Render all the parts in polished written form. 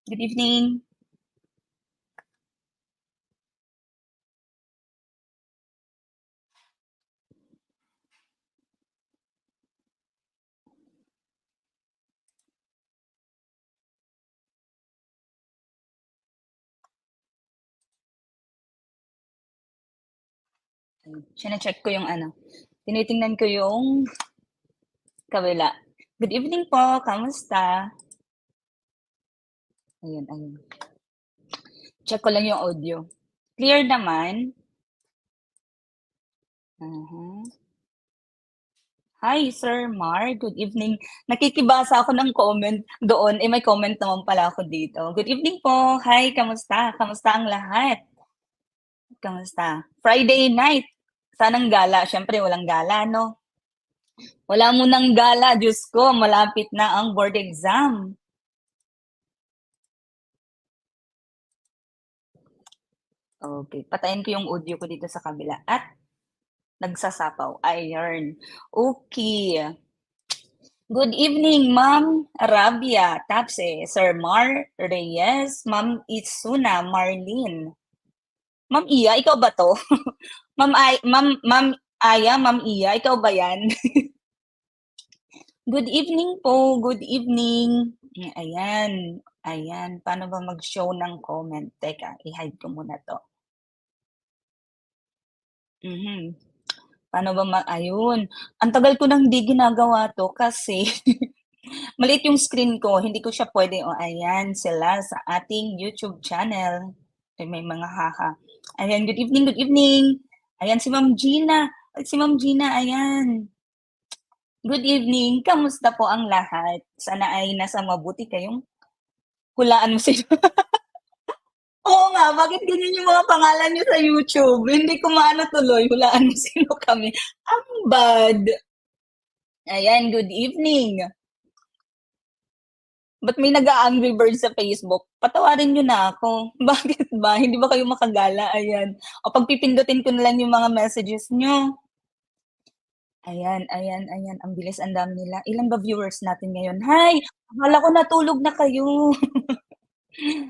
Good evening. Chine-check ko yung ano, tinitingnan ko yung kabila. Good evening po, kamusta? Ayun, ayun. Check ko lang yung audio. Clear naman? Mhm. Hi, Sir Mar. Good evening. Nakikibasa ako ng comment doon. Eh, may comment naman pala ako dito. Good evening po. Hi, kamusta? Kamusta ang lahat? Kamusta? Friday night. Sanang gala. Siyempre, walang gala, no? Wala mo ng gala. Diyos ko, malapit na ang board exam. Okay, patayin ko yung audio ko dito sa kabila at nagsasapaw. Ayun. Okay. Good evening, Ma'am Rabia Tapse, Sir Mar Reyes, Ma'am Isuna Marlene. Ma'am Iya, ikaw ba to? Ma'am Aya, Ma'am Iya, ikaw ba yan? Good evening po, good evening. Ayan, ayan. Paano ba mag-show ng comment? Teka, i-hide ko muna to. Mhm. Paano ba ayun, ang tagal ko nang hindi ginagawa 'to kasi maliit yung screen ko, hindi ko siya puwede ayan sila sa ating YouTube channel. Ay, may mga haha. Ayan, good evening, good evening. Ayan si Ma'am Gina, ay si Ma'am Gina, ayan. Good evening, kamusta po ang lahat? Sana ay nasa mabuti kayong hulaan mo sino oo nga, bakit ganyan yung mga pangalan niyo sa YouTube? Hindi ko maano tuloy, hulaan mo sino kami. Ang bad. Ayan, good evening. Ba't may nag-a-Angry Birds sa Facebook? Patawarin niyo na ako. Bakit ba? Hindi ba kayo makagala? Ayan. O pagpipindutin ko na lang yung mga messages niyo. Ayan, ayan, ayan. Ang bilis, ang dami nila. Ilan ba viewers natin ngayon? Hi! Akala ko natulog na kayo.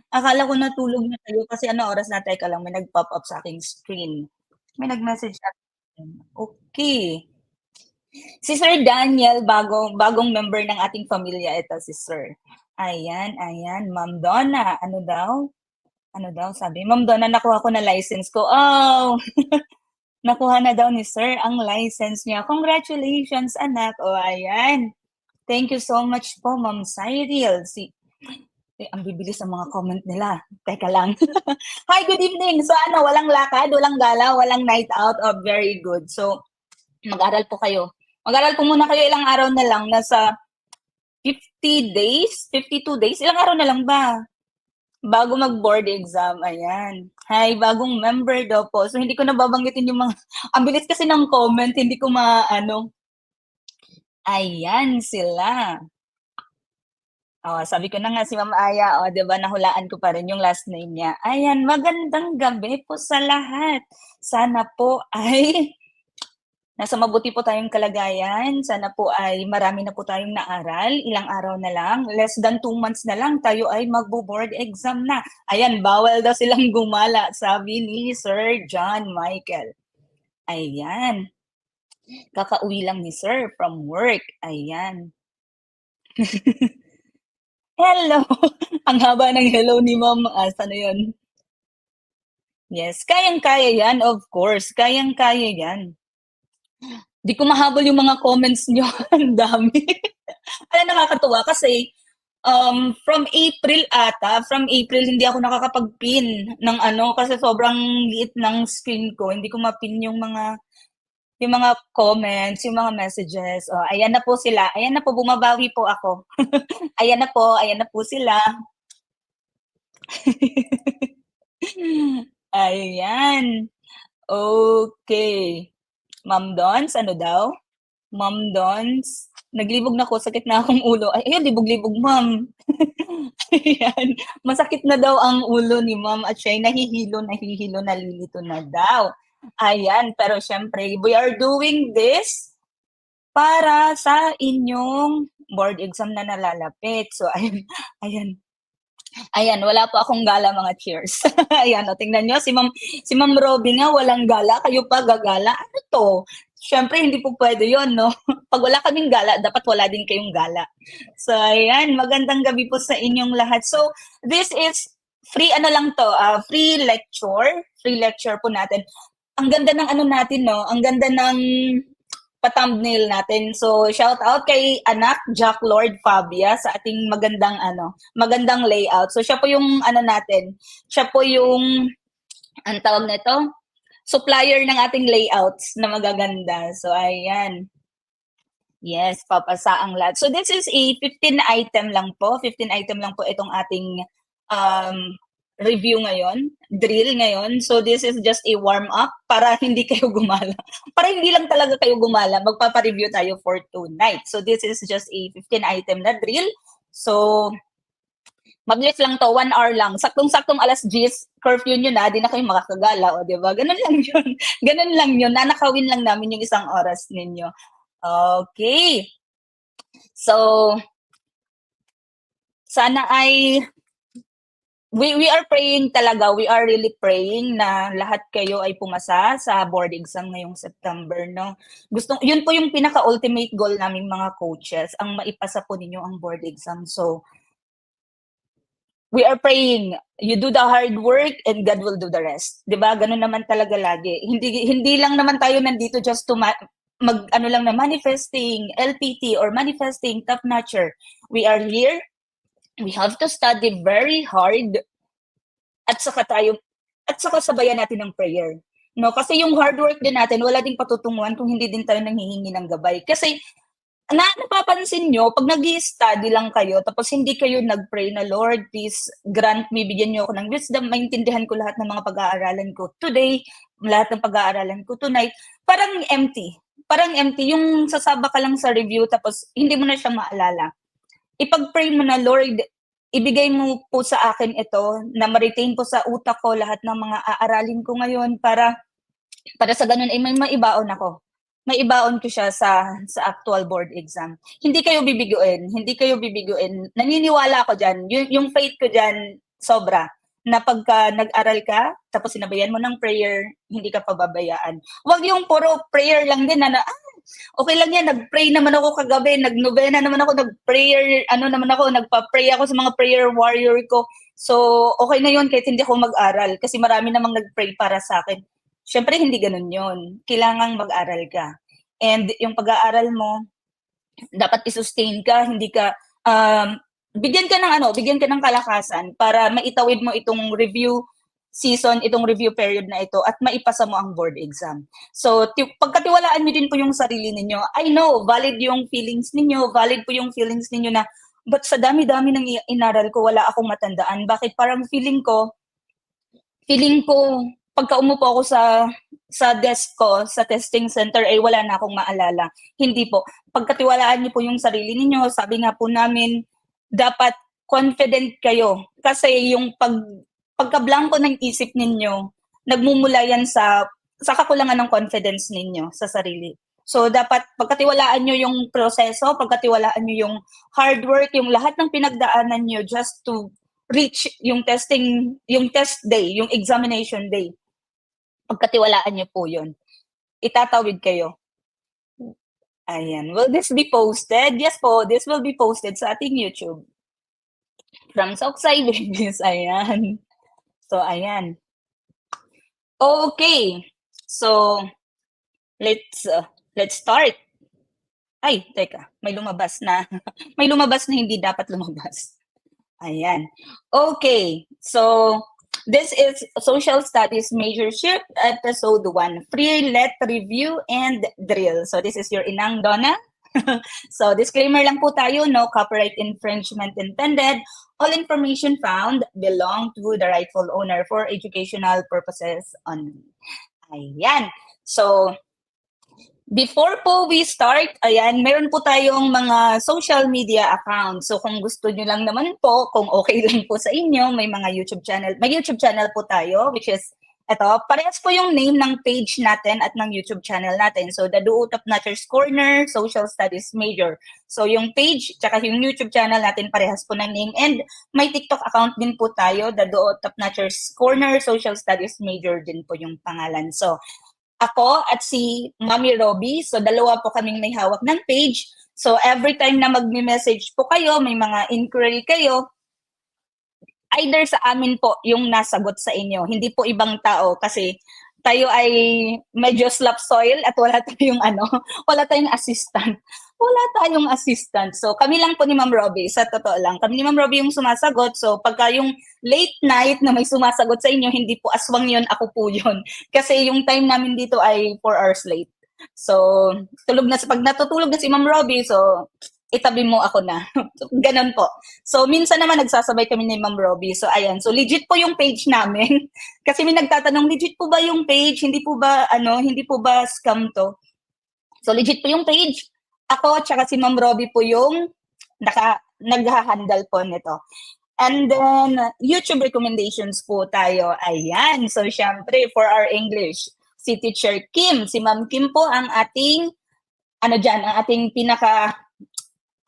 Akala ko natulog na kayo kasi ano oras na? Teka lang, may nag-pop up sa aking screen. May nag-message sa akin. Okay. Si Sir Daniel, bagong member ng ating pamilya ito si Sir. Ayan, ayan. Ma'am Donna, ano daw? Ano daw sabi? Ma'am Donna, nakuha ko na license ko. Oh, nakuha na daw ni Sir ang license niya. Congratulations, anak. O, ayan. Thank you so much po, Ma'am Cyril. Ang bibilis ang mga comment nila. Teka lang. Hi, good evening. So ano, walang lakad, walang gala, walang night out. Oh, very good. So, mag-aral po kayo. Mag-aral po muna kayo ilang araw na lang. Nasa 50 days, 52 days. Ilang araw na lang ba? Bago mag-board exam, ayan. Hi, bagong member daw po. So, hindi ko nababanggitin yung mga, ang bilis kasi ng comment, hindi ko maano. Ayan sila. Oh, sabi ko na nga si Ma'am Aya, oh, 'di ba nahulaan ko pa rin yung last name niya. Ayan, magandang gabi po sa lahat. Sana po ay nasa mabuti po tayong kalagayan. Sana po ay marami na po tayong naaral. Ilang araw na lang, less than 2 months na lang, tayo ay magbo-board exam na. Ayan, bawal daw silang gumala, sabi ni Sir John Michael. Ayan, kakauwi lang ni Sir from work. Ayan. Hello! Ang haba ng hello ni Ma'am, ano yun? Yes, kayang-kaya yan, of course. Kayang-kaya yan. Di ko mahabol yung mga comments niyo. Ang dami. Kaya nakakatuwa kasi from April hindi ako nakakapag-pin ng ano kasi sobrang liit ng screen ko. Hindi ko ma-pin yung mga comments, yung mga messages. Oh, ayan na po sila. Ayan na po, bumabawi po ako. Ayan na po sila. Ayan. Okay. Ma'am Dons, ano daw? Ma'am Dons, naglibog na ako, sakit na akong ulo. Ay, ayun, libog-libog, ma'am. Ayan, masakit na daw ang ulo ni ma'am at siya'y nahihilo, nalilito na daw. Ayan, pero syempre, we are doing this para sa inyong board exam na nalalapit. So, ayan, ayan. Ayan, wala po akong gala mga cheers. Ayan, o tingnan niyo si Ma'am Robby nga walang gala, kayo pa gagala. Ano 'to? Siyempre hindi po puwede 'yun 'no. 'Pag wala kaming gala dapat wala din kayong gala. So ayan, magandang gabi po sa inyong lahat. So this is free ano lang 'to, free lecture po natin. Ang ganda ng ano natin 'no, ang ganda ng pa-thumbnail natin. So, shout out kay anak Jack Lord Fabia sa ating magandang layout. So, siya po yung ano natin, siya po yung ang tawag nito, supplier ng ating layouts na magaganda. So, ayan. Yes, papasa ang lahat. So, this is a 15 item lang po. 15 item lang po itong ating um, review ngayon, drill ngayon. So, this is just a warm-up para hindi kayo gumala. Para hindi lang talaga kayo gumala, magpapa-review tayo for tonight. So, this is just a 15 item na drill. So, mabilis lang to, 1 hour lang. Saktong-saktong alas 10, curfew nyo na, di na kayo makakagala, o diba? Ganun lang yun. Ganun lang yun. Nanakawin lang namin yung isang oras ninyo. Okay. So, sana ay we are praying talaga, we are really praying na lahat kayo ay pumasa sa board exam ngayong September, no? Yun po yung pinaka-ultimate goal naming mga coaches, ang maipasa po ninyo ang board exam. So, we are praying, you do the hard work and God will do the rest. 'Di ba? Ganun naman talaga lagi. Hindi lang naman tayo nandito just to manifesting LPT or manifesting top notcher. We are here. We have to study very hard at saka sabayan natin ng prayer. No, kasi yung hard work din natin, wala ding patutunguhan kung hindi din tayo nanghihingi ng gabay. Kasi napapansin nyo, pag nag-i-study lang kayo, tapos hindi kayo nag-pray na, Lord, please grant me, bigyan nyo ako ng wisdom, maintindihan ko lahat ng mga pag-aaralan ko today, lahat ng pag-aaralan ko tonight, parang empty. Parang empty. Yung sasaba ka lang sa review, tapos hindi mo na siya maalala. Ipag-pray mo na, Lord, ibigay mo po sa akin ito, na ma-retain po sa utak ko lahat ng mga aaralin ko ngayon para sa ganun ay may maibaon ako. May ibaon ko siya sa actual board exam. Hindi kayo bibiguin. Naniniwala ako diyan. Yung faith ko diyan sobra. Na pagka nag-aral ka, tapos sinabayan mo ng prayer, hindi ka pababayaan. Huwag yung puro prayer lang din na okay lang yan, nag-pray naman ako kagabi, nag-novena naman ako, nagpa-pray ako sa mga prayer warrior ko. So, okay na yun kahit hindi ako mag-aral kasi marami namang nag-pray para sa akin. Siyempre, hindi ganun yun. Kailangang mag-aral ka. And yung pag-aaral mo, dapat i-sustain ka, hindi ka, bigyan ka ng kalakasan para maitawid mo itong review season, itong review period na ito at maipasa mo ang board exam. So, pagkatiwalaan niyo din po yung sarili ninyo. I know, valid yung feelings ninyo, na, but sa dami-dami ng inaral ko, wala akong matandaan. Bakit? Parang feeling ko, pagka umupo ako sa desk ko, sa testing center, ay wala na akong maalala. Hindi po. Pagkatiwalaan niyo po yung sarili ninyo, sabi nga po namin, dapat confident kayo. Kasi yung pagka-blanco ng isip ninyo, nagmumula yan sa kakulangan ng confidence ninyo sa sarili. So, dapat pagkatiwalaan nyo yung proseso, pagkatiwalaan nyo yung hard work, yung lahat ng pinagdaanan nyo just to reach yung test day, yung examination day. Pagkatiwalaan nyo po yun. Itatawid kayo. Ayan. Will this be posted? Yes po, this will be posted sa ating YouTube. From Soksay Babies. Ayan. So, ayan. Okay. So, let's start. Ay, teka. May lumabas na hindi dapat lumabas. Ayan. Okay. So, this is Social Studies Majorship, Episode 1, Free Let Review and Drill. So, this is your Inang Donna. So, disclaimer lang po tayo, no copyright infringement intended. All information found belong to the rightful owner for educational purposes only. Ayan. So, before po we start, ayan, meron po tayong mga social media accounts. So kung gusto nyo lang naman po, kung okay lang po sa inyo, may YouTube channel po tayo, which is Eto, parehas po yung name ng page natin at ng YouTube channel natin. So, The Duo Top Notchers Corner, Social Studies Major. So, yung page, tsaka yung YouTube channel natin, parehas po ng name. And may TikTok account din po tayo, The Duo Top Notchers Corner, Social Studies Major din po yung pangalan. So, ako at si Mami Robbie, so dalawa po kaming may hawak ng page. So, every time na magme-message po kayo, may mga inquiry kayo, either sa amin po yung nasagot sa inyo, hindi po ibang tao kasi tayo ay medyo slap soil at wala tayong wala tayong assistant. Wala tayong assistant. So kami lang po ni Ma'am Robbie, sa totoo lang. Kami ni Ma'am Robbie yung sumasagot. So pagka yung late night na may sumasagot sa inyo, hindi po aswang yun, ako po yun. Kasi yung time namin dito ay 4 hours late. So pag natutulog na si Ma'am Robbie, so itabi mo ako na. Ganon po. So, minsan naman nagsasabay kami ni Ma'am Robbie. So, ayan. So, legit po yung page namin. Kasi may nagtatanong, legit po ba yung page? Hindi po ba scam to? So, legit po yung page. Ako, tsaka si Ma'am Robbie po yung nagha-handle po nito. And then, YouTube recommendations po tayo. Ayan. So, syempre, for our English, si Teacher Kim. Si Ma'am Kim po ang ating, ang ating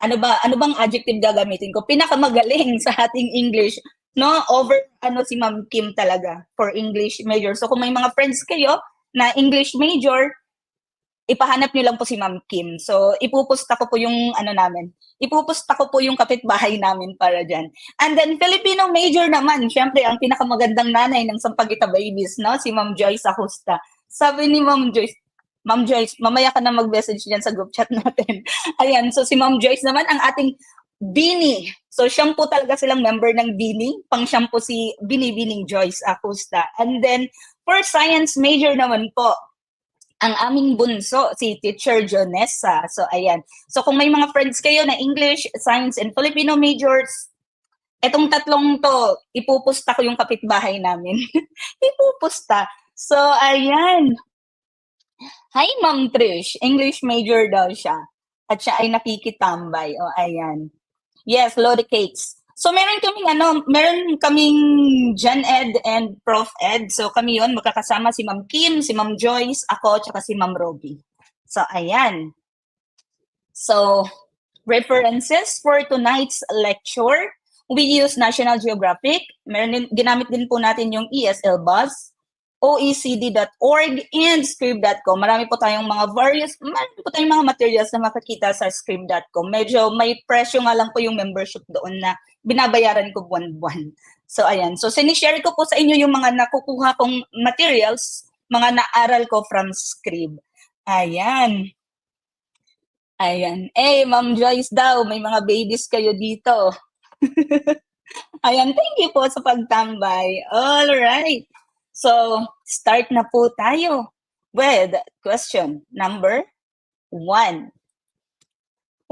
ano bang adjective gagamitin ko? Pinakamagaling sa ating English, no? Over si Ma'am Kim talaga for English major. So kung may mga friends kayo na English major, ipahanap niyo lang po si Ma'am Kim. So ipupusta ko po yung Ipupusta ko po yung kapitbahay namin para dyan. And then Filipino major naman, syempre ang pinakamagandang nanay ng Sampaguita Babies, no? Si Ma'am Joyce Acosta. Sabi ni Ma'am Joyce, mamaya ka na mag-message dyan sa group chat natin. Ayan, so si Ma'am Joyce naman, ang ating Bini. So, shampoo talaga silang member ng Bini. Pang-shampoo si Bini Joyce Acosta. And then, for science major naman po, ang aming bunso, si Teacher Jonessa. So, ayan. So, kung may mga friends kayo na English, Science, and Filipino majors, etong tatlong to, ipupusta ko yung kapitbahay namin. Ipupusta. So, ayan. Hi, Ma'am Trish. English major daw siya. At siya ay nakikitambay. O, ayan. Yes, Lodi Cakes. So, meron kaming Gen Ed and Prof Ed. So, kami yon magkakasama si Ma'am Kim, si Ma'am Joyce, ako, tsaka si Ma'am Robbie. So, ayan. So, references for tonight's lecture. We use National Geographic. Ginamit din po natin yung ESL Buzz, oecd.org, and scrib.com. Marami po tayong mga materials na makikita sa scrib.com. Medyo may presyo nga lang po yung membership doon na binabayaran ko buwan-buwan. So, ayan. So, sinishare ko po sa inyo yung mga nakukuha kong materials, mga naaral ko from Scrib. Ayan. Ayan. Ma'am Joyce daw, may mga babies kayo dito. Ayan, thank you po sa pagtambay. All right. So, start na po tayo with question number 1.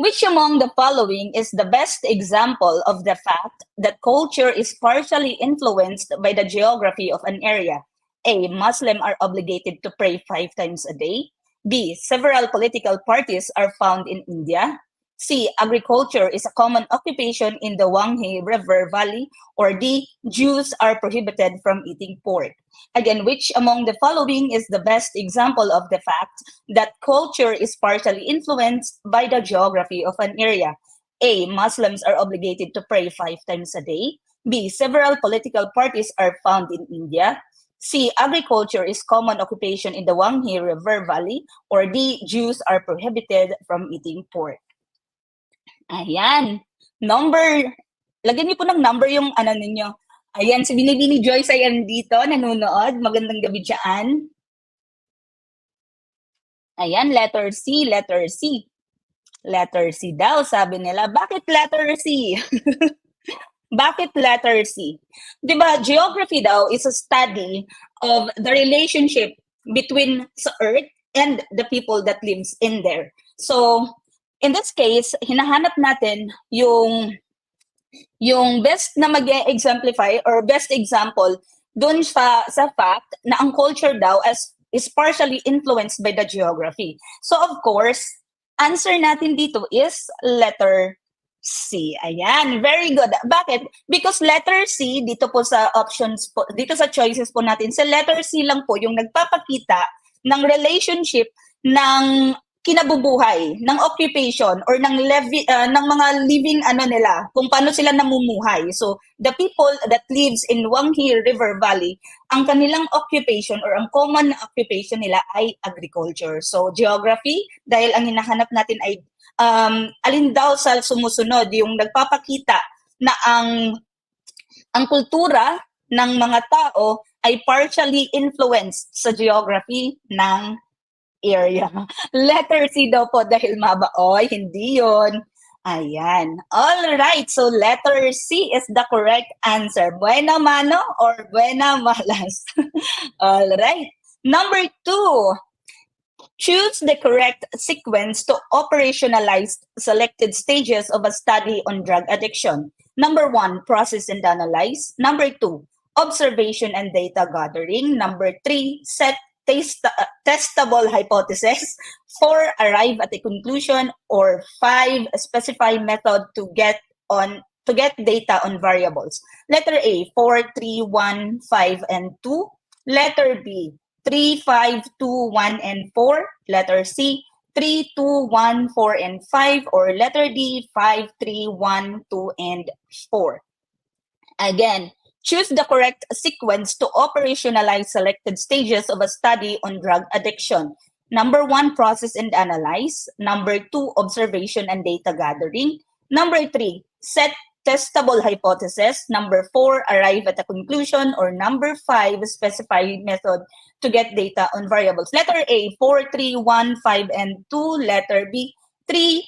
Which among the following is the best example of the fact that culture is partially influenced by the geography of an area? A. Muslims are obligated to pray 5 times a day. B. Several political parties are found in India. C. Agriculture is a common occupation in the Wanghe River Valley. Or D. Jews are prohibited from eating pork. Again, which among the following is the best example of the fact that culture is partially influenced by the geography of an area? A. Muslims are obligated to pray 5 times a day. B. Several political parties are found in India. C. Agriculture is common occupation in the Wanghe River Valley. Or D. Jews are prohibited from eating pork. Ayan. Number. Lagyan niyo po ng number yung ninyo. Ayan, si Binibini Joyce ay andito, nanonood. Magandang gabi dyan. Ayan, letter C, letter C. Letter C daw, sabi nila. Bakit letter C? Bakit letter C? Diba, geography daw is a study of the relationship between sa Earth and the people that lives in there. So, in this case, hinahanap natin yung best na mag-exemplify or best example dun sa fact na ang culture daw is partially influenced by the geography. So of course, answer natin dito is letter C. Ayan, very good. Bakit? Because letter C, dito po sa options po, dito sa choices po natin, sa letter C lang po yung nagpapakita ng relationship ng kinabubuhay, ng occupation, or ng mga living ano nila, kung paano sila namumuhay. So, the people that lives in Wanghi River Valley, ang kanilang occupation or ang common na occupation nila ay agriculture. So, geography, dahil ang hinahanap natin ay alin daw sa sumusunod yung nagpapakita na ang kultura ng mga tao ay partially influenced sa geography ng area. Letter C daw po dahil mabaoy, hindi yon. Ayan. All right. So letter C is the correct answer. Buena mano or buena malas? All right. Number 2. Choose the correct sequence to operationalize selected stages of a study on drug addiction. Number 1, process and analyze. Number 2, observation and data gathering. Number 3, set testable hypothesis. 4, arrive at a conclusion. Or 5, specify method to get data on variables. Letter A, 4, 3, 1, 5, and 2. Letter B, 3, 5, 2, 1, and 4. Letter C, 3, 2, 1, 4, and 5. Or letter D, 5, 3, 1, 2, and 4. Again, choose the correct sequence to operationalize selected stages of a study on drug addiction. Number 1, process and analyze. Number 2, observation and data gathering. Number 3, set testable hypothesis. Number 4, arrive at a conclusion. Or number 5, specify method to get data on variables. Letter A, 4, 3, 1, 5, and 2. Letter B, 3,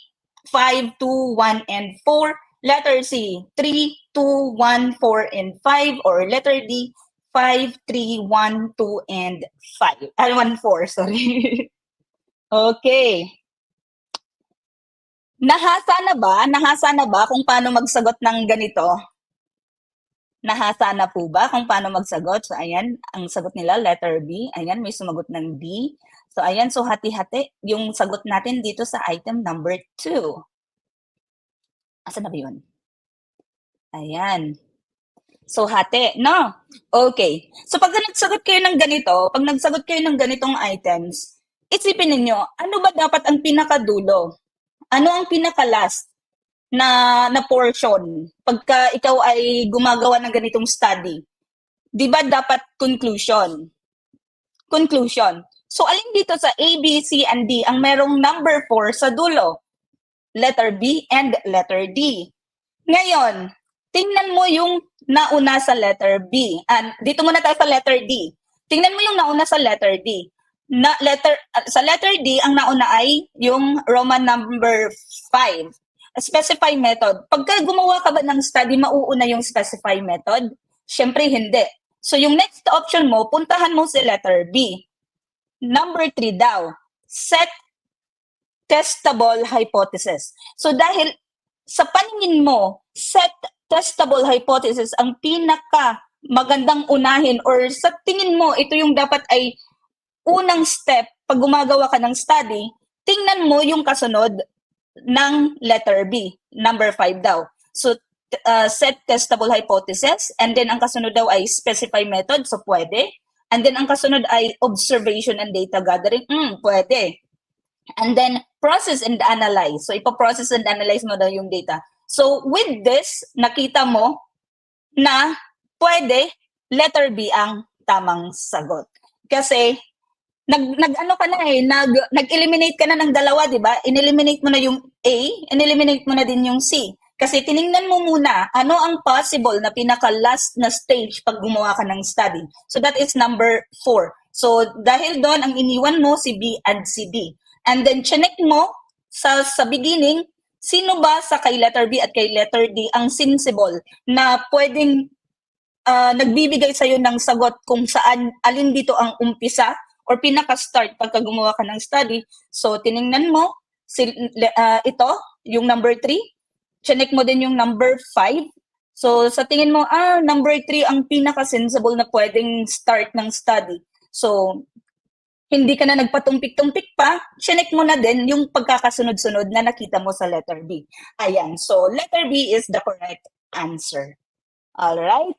5, 2, 1, and 4. Letter C, 3, 2, 1, 4, and 5. Or letter D, 5, 3, 1, 2, and 5. 1, 4, sorry. Okay. Nahasa na ba kung paano magsagot ng ganito? Nahasa na po ba kung paano magsagot? So, ayan, ang sagot nila, letter B. Ayan, may sumagot ng D. So, ayan, so hati-hati yung sagot natin dito sa item number 2. Asan na ba yun? Ayan. So, hati, no? Okay. So, pag nagsagot kayo ng ganitong items, isipin ninyo, ano ba dapat ang pinakadulo? Ano ang pinaka-last na portion pagka ikaw ay gumagawa ng ganitong study? Di ba dapat conclusion? Conclusion. So, alin dito sa A, B, C, and D ang merong number 4 sa dulo? Letter B and letter D. Ngayon, tingnan mo yung nauna sa letter B. Dito muna tayo sa letter D. Tingnan mo yung nauna sa letter D. Sa letter D, ang nauna ay yung Roman number 5. Specify method. Pagka gumawa ka ba ng study, mauuna yung specify method? Siyempre, hindi. So, yung next option mo, puntahan mo si letter B. Number 3 daw, set testable hypothesis. So, dahil sa paningin mo, set testable hypothesis ang pinaka magandang unahin, or sa tingin mo, ito yung dapat ay unang step pag gumagawa ka ng study, tingnan mo yung kasunod ng letter B, number 5 daw. So, set testable hypothesis, and then ang kasunod daw ay specify method, so pwede. And then ang kasunod ay observation and data gathering, pwede. And then process and analyze. So, ipaprocess and analyze mo daw yung data. So, with this, nakita mo na pwede, letter B ang tamang sagot. Kasi, nag-ano ka na nag-eliminate ka na ng dalawa, di ba? In-eliminate mo na yung A, in-eliminate mo na din yung C. Kasi tiningnan mo muna, ano ang possible na pinaka-last na stage pag gumawa ka ng study. So that is number 4. So dahil doon, ang iniwan mo si B and si D. And then chinek mo sa beginning, sino ba sa kay letter B at kay letter D ang sensible na pwedeng nagbibigay sa'yo ng sagot kung saan, alin dito ang umpisa or pinaka-start pagka gumawa ka ng study. So, tiningnan mo, ito, yung number 3. Chinek mo din yung number 5. So, sa tingin mo, number 3 ang pinaka-sensible na pwedeng start ng study. So, hindi ka na nagpatumpik-tumpik pa, chinek mo na din yung pagkakasunod-sunod na nakita mo sa letter B. Ayan. So, letter B is the correct answer. Alright?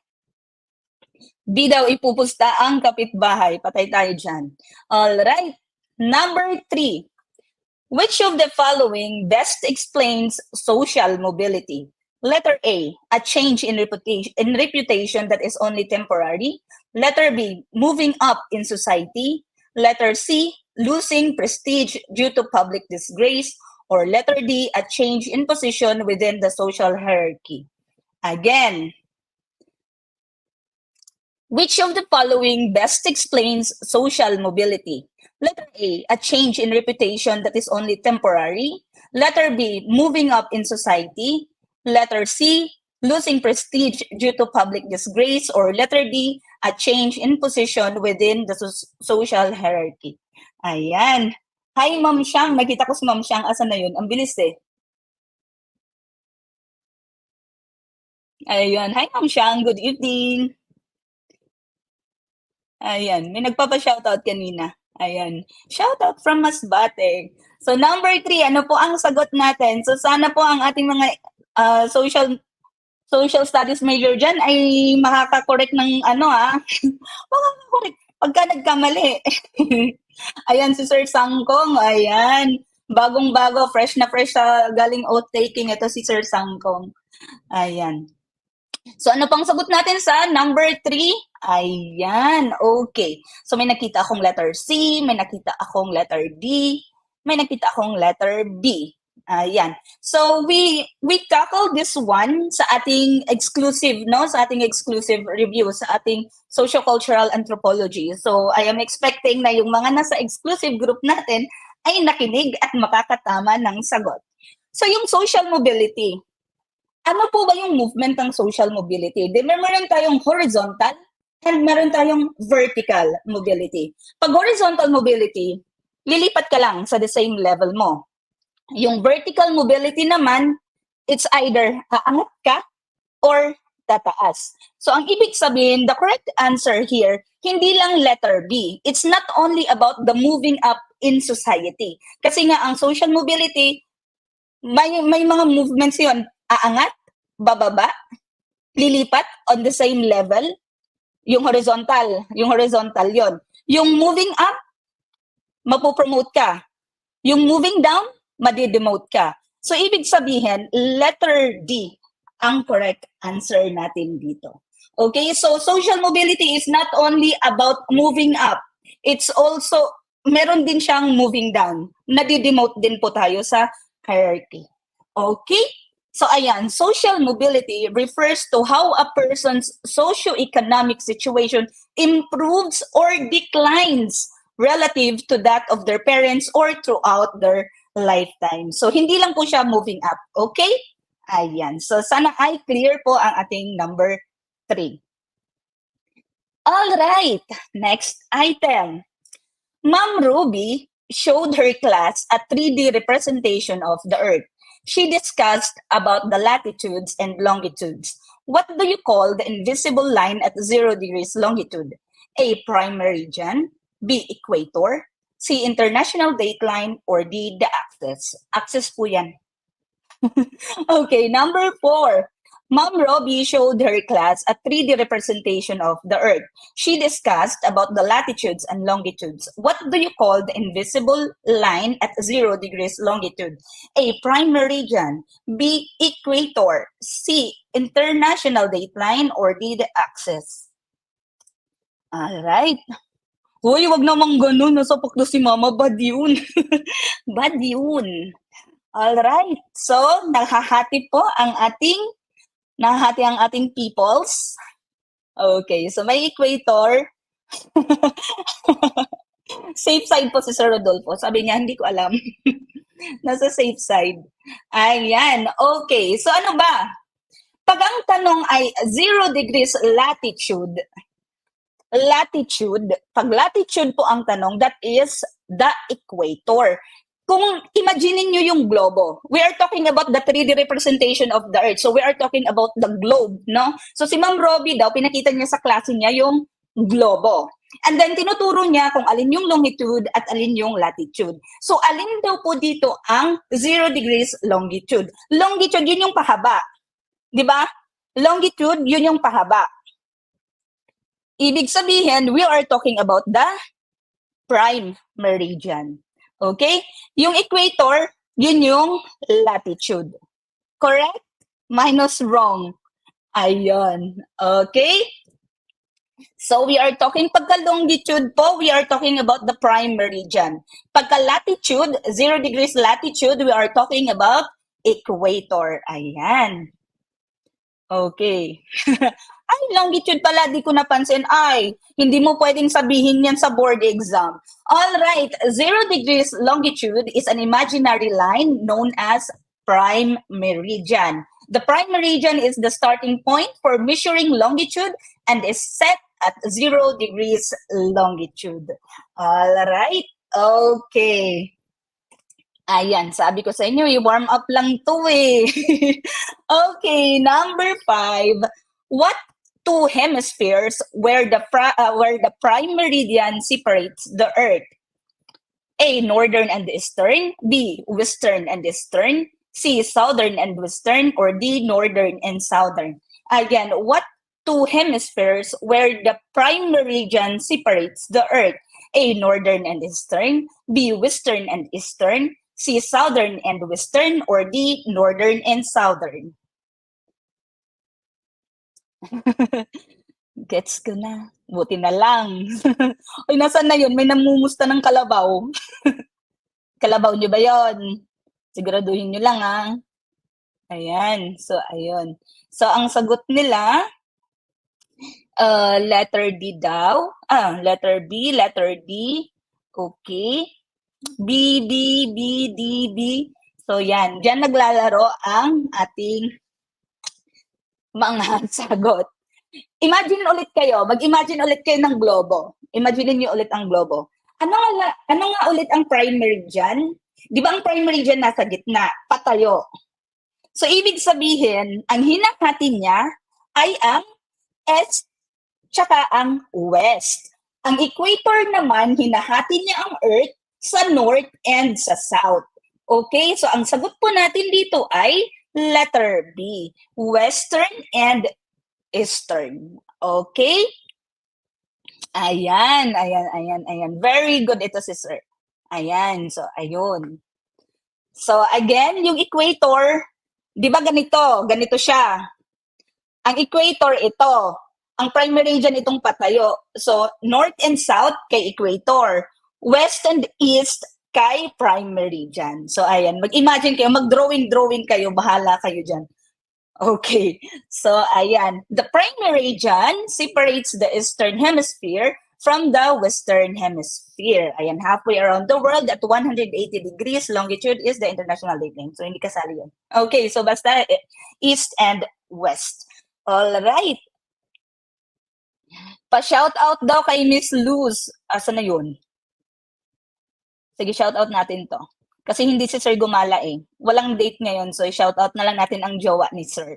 B daw ipupusta ang kapitbahay. Patay tayo dyan. Alright. Number 3. Which of the following best explains social mobility? Letter A, a change in reputation that is only temporary. Letter B, moving up in society. Letter C, losing prestige due to public disgrace. Or letter D, a change in position within the social hierarchy. Again, which of the following best explains social mobility? Letter A, a change in reputation that is only temporary. Letter B, moving up in society. Letter C, losing prestige due to public disgrace. Or letter D, a change in position within the social hierarchy. Ayan. Hi, Ma'am Shang. Nakita ko si Ma'am Shang. Asan na yun? Ang bilis eh. Ayun. Hi, Ma'am Shang. Good evening. Ayan. May nagpapa-shoutout kanina. Ayan. Shoutout from Masbate. So, number 3, ano po ang sagot natin? So, sana po ang ating mga social studies major dyan ay makaka-correct ng makaka-correct pagka nagkamali. Ayan, si Sir Sangkong. Ayan. Bagong-bago, fresh na fresh sa galing oath-taking. Ito si Sir Sangkong. Ayan. So, ano pang sagot natin sa number 3? Ayan, okay. So, may nakita akong letter C, may nakita akong letter D, may nakita akong letter B. Ayan. So, we tackle this one sa ating exclusive, no? Sa ating exclusive review, sa ating sociocultural anthropology. So, I am expecting na yung mga nasa exclusive group natin ay nakinig at makakatama ng sagot. So, yung social mobility, ano po ba yung movement ng social mobility? Meron tayong horizontal and meron tayong vertical mobility. Pag horizontal mobility, lilipat ka lang sa the same level mo. Yung vertical mobility naman, it's either aangat ka or tataas. So ang ibig sabihin, the correct answer here, hindi lang letter B. It's not only about the moving up in society. Kasi nga ang social mobility, may mga movements yun, aangat, bababa, lilipat on the same level, yung horizontal yon. Yung moving up, mapopromote ka. Yung moving down, madidemote ka. So, ibig sabihin, letter D ang correct answer natin dito. Okay, so social mobility is not only about moving up. It's also, meron din siyang moving down. Nadidemote din po tayo sa hierarchy. Okay? So, ayan, social mobility refers to how a person's socio-economic situation improves or declines relative to that of their parents or throughout their lifetime. So, hindi lang po siya moving up. Okay? Ayan. So, sana ay clear po ang ating number 3. Alright. Next item. Ma'am Ruby showed her class a 3D representation of the Earth. She discussed about the latitudes and longitudes. What do you call the invisible line at 0 degrees longitude? A. Prime meridian. B. Equator. C. International dateline. Or D. The axis. Axis po yan. Okay, number 4. Ma'am Robbie showed her class a 3D representation of the Earth. She discussed about the latitudes and longitudes. What do you call the invisible line at 0 degrees longitude? A. Prime meridian. B. Equator. C. International dateline. Or D. The axis. Alright. Uy, wag namang ganun. Nasa pakdo si Mama. Bad yun. Bad yun. Alright. So, nahahati ang ating peoples. Okay. So, may equator. Safe side po si Sir Rodolfo. Sabi niya, hindi ko alam. Nasa safe side. Ayan. Okay. So, ano ba? Pag ang tanong ay 0 degrees latitude, pag latitude po ang tanong, that is the equator. Kung imaginin nyo yung globo, we are talking about the 3D representation of the Earth. So we are talking about the globe, no? So si Ma'am Robbie daw, pinakita niya sa klase niya yung globo. And then tinuturo niya kung alin yung longitude at alin yung latitude. So alin daw po dito ang 0 degrees longitude? Longitude, yun yung pahaba. Di ba? Longitude, yun yung pahaba. Ibig sabihin, we are talking about the prime meridian. Okay? Yung equator, yun yung latitude. Correct? Minus wrong. Ayun. Okay? So we are talking, pagka longitude po, we are talking about the prime meridian. Pagka latitude, 0 degrees latitude, we are talking about equator. Ayan. Okay. Ay, longitude pala, di ko napansin. Ay, hindi mo pwedeng sabihin yan sa board exam. All right, 0 degrees longitude is an imaginary line known as prime meridian. The prime meridian is the starting point for measuring longitude and is set at 0 degrees longitude. All right, okay. Ayan, sabi ko sa inyo, i-warm up lang to eh. Okay, number 5. What two hemispheres where the prime meridian separates the Earth? A, northern and eastern. B, western and eastern. C, southern and western. Or D, northern and southern. Again, what two hemispheres where the prime meridian separates the Earth? A, northern and eastern. B, western and eastern. C, southern and western. Or D, northern and southern. Gets ko na. Buti na lang. Ay, nasaan na yun? May namumusta ng kalabaw. Kalabaw nyo ba yun? Siguraduhin nyo lang, ha? Ayan. So, ayun. So, ang sagot nila, letter D daw. Letter B, letter D. Okay. B, B, B, D, B. So, yan. Diyan naglalaro ang ating mga sagot. Imagine ulit kayo. Mag-imagine ulit kayo ng globo. Imagine niyo ulit ang globo. Ano nga ulit ang prime meridian? Di ba ang prime meridian nasa gitna? Patayo. So, ibig sabihin, ang hinahati niya ay ang east tsaka ang west. Ang equator naman, hinahati niya ang Earth sa north and sa south. Okay? So, ang sagot po natin dito ay letter B, western and eastern. Okay? Ayan. Very good ito si sir. Ayan. So, ayun. So, again, yung equator, di ba ganito? Ganito siya. Ang equator, ito. Ang prime meridian itong patayo. So, north and south kay equator. West and east kay prime meridian. So, ayan. Mag-imagine kayo, mag-drawing kayo. Bahala kayo dyan. Okay. So, ayan. The prime meridian separates the eastern hemisphere from the western hemisphere. Ayan, halfway around the world at 180 degrees longitude is the international date name. So, hindi kasali yun. Okay, so basta east and west. All right. Pa-shout out daw kay Miss Luz. Asa na yun? Sige, shout out natin to. Kasi hindi si Sir gumala eh. Walang date ngayon, so shout out na lang natin ang jowa ni Sir.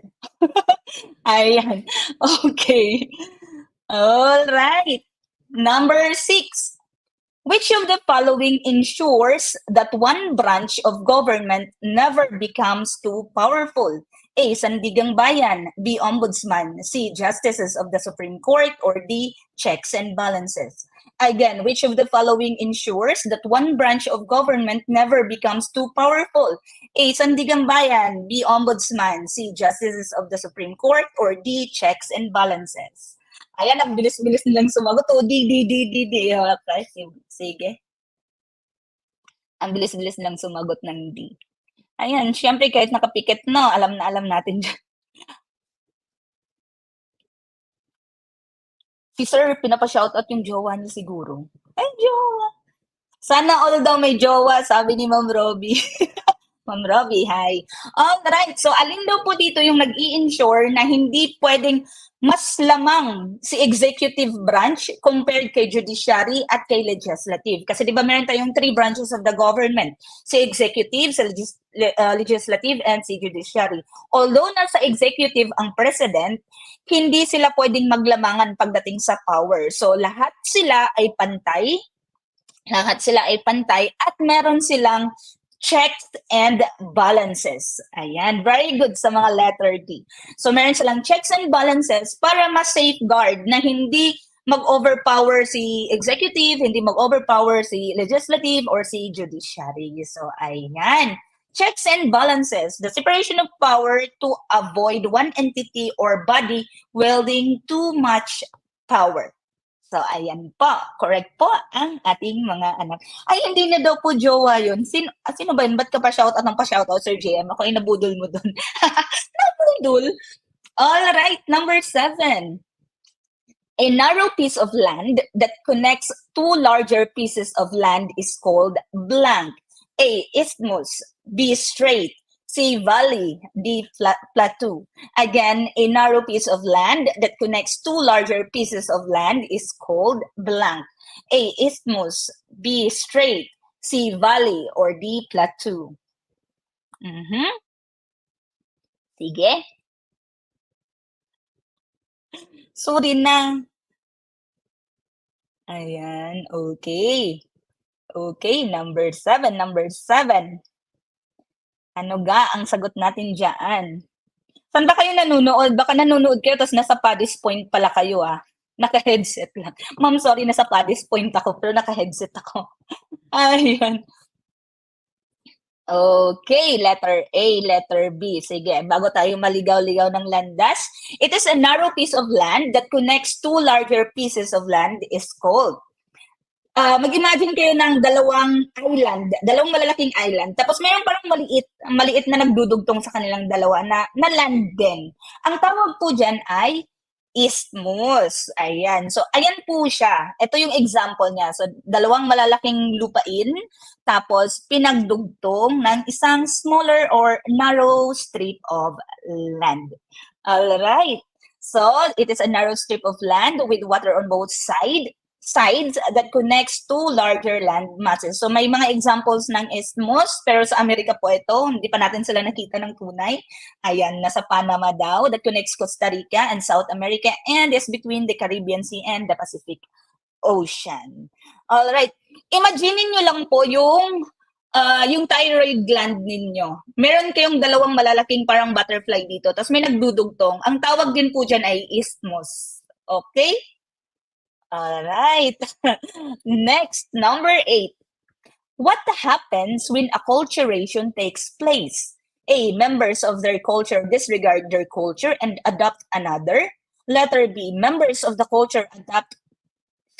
Ayan. Okay. All right. Number 6. Which of the following ensures that one branch of government never becomes too powerful? A. Sandigang Bayan. B. Ombudsman. C. Justices of the Supreme Court. Or D. Checks and balances. Again, which of the following ensures that one branch of government never becomes too powerful? A. Sandigang Bayan. B. Ombudsman. C. Justices of the Supreme Court. Or D. Checks and balances. Ayan, ang bilis-bilis nilang sumagot. O, D. Okay, sige. Ang bilis-bilis nilang sumagot ng D. Ayan, syempre kahit nakapikit no, alam na alam natin dyan. Si Sir, pinapa-shoutout yung jowa niya siguro. Ay, jowa. Sana all daw may jowa, sabi ni Ma'am Robbie. Ma'am Robbie, hi. Alright, so alin daw po dito yung nag-i-ensure na hindi pwedeng mas lamang si executive branch compared kay judiciary at kay legislative? Kasi di ba meron tayong three branches of the government, si executive, si legislative, and si judiciary. Although nasa executive ang president, hindi sila pwedeng maglamangan pagdating sa power. So lahat sila ay pantay, at meron silang checks and balances. Ayan, very good sa mga letter D. So meron silang checks and balances para ma-safeguard na hindi mag-overpower si executive, hindi mag-overpower si legislative or si judiciary. So ayan, checks and balances, the separation of power to avoid one entity or body wielding too much power. So, ayan po. Correct po ang ating mga anak. Ay, hindi na daw po jowa yun. Sino ba yun? Ba't ka pa shoutout ng pa-shoutout, Sir JM? Ako ay nabudol mo dun. Nabudol? Alright, number 7. A narrow piece of land that connects two larger pieces of land is called blank. A. Isthmus. B. Strait. C. Valley. D. Plateau. Again, a narrow piece of land that connects two larger pieces of land is called blank. A. Isthmus. B. Strait. C. Valley. Or D. Plateau. Sige. Sorry na. Ayan, okay. Okay, number 7. Ano ga ang sagot natin dyan? Saan ba kayo nanonood? Baka nanonood kayo tapos nasa Paddy's Point pala kayo Naka-headset lang. Ma'am, sorry, nasa Paddy's Point ako pero naka-headset ako. Ayan. Okay, letter A, letter B. Sige, bago tayo maligaw-ligaw ng landas. It is a narrow piece of land that connects two larger pieces of land is called. Mag-imagine kayo ng dalawang malalaking island, tapos mayroon parang maliit na nagdudugtong sa kanilang dalawa na land din. Ang tawag po dyan ay isthmus. Ayan. So, ayan po siya. Ito yung example niya. So, dalawang malalaking lupain, tapos pinagdugtong ng isang smaller or narrow strip of land. Alright. So, it is a narrow strip of land with water on both sides that connects two larger land masses. So may mga examples ng isthmus, pero sa Amerika po ito, hindi pa natin sila nakita ng tunay. Ayan, nasa Panama daw, that connects Costa Rica and South America and is between the Caribbean Sea and the Pacific Ocean. Alright, imagine nyo lang po yung thyroid gland ninyo. Meron kayong dalawang malalaking parang butterfly dito, tapos may nagdudugtong. Ang tawag din po dyan ay isthmus. Okay? Alright. Next, number 8. What happens when acculturation takes place? A. Members of their culture disregard their culture and adopt another. Letter B. Members of the culture adopt